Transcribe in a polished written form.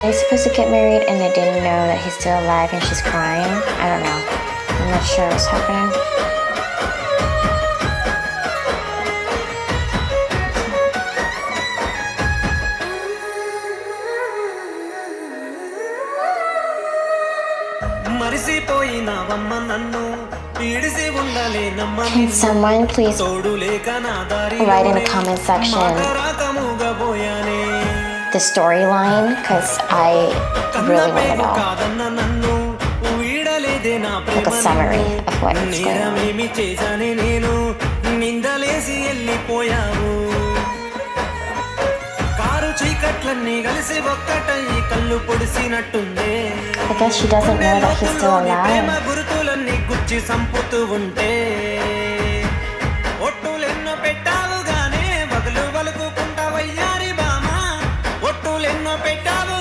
They're supposed to get married and they didn't know that he's still alive and she's crying. I don't know. I'm not sure what's happening. Can someone please write in the comment section the storyline? Because I really want to know. Like a summary of what is going on. I guess she doesn't know that he's still alive.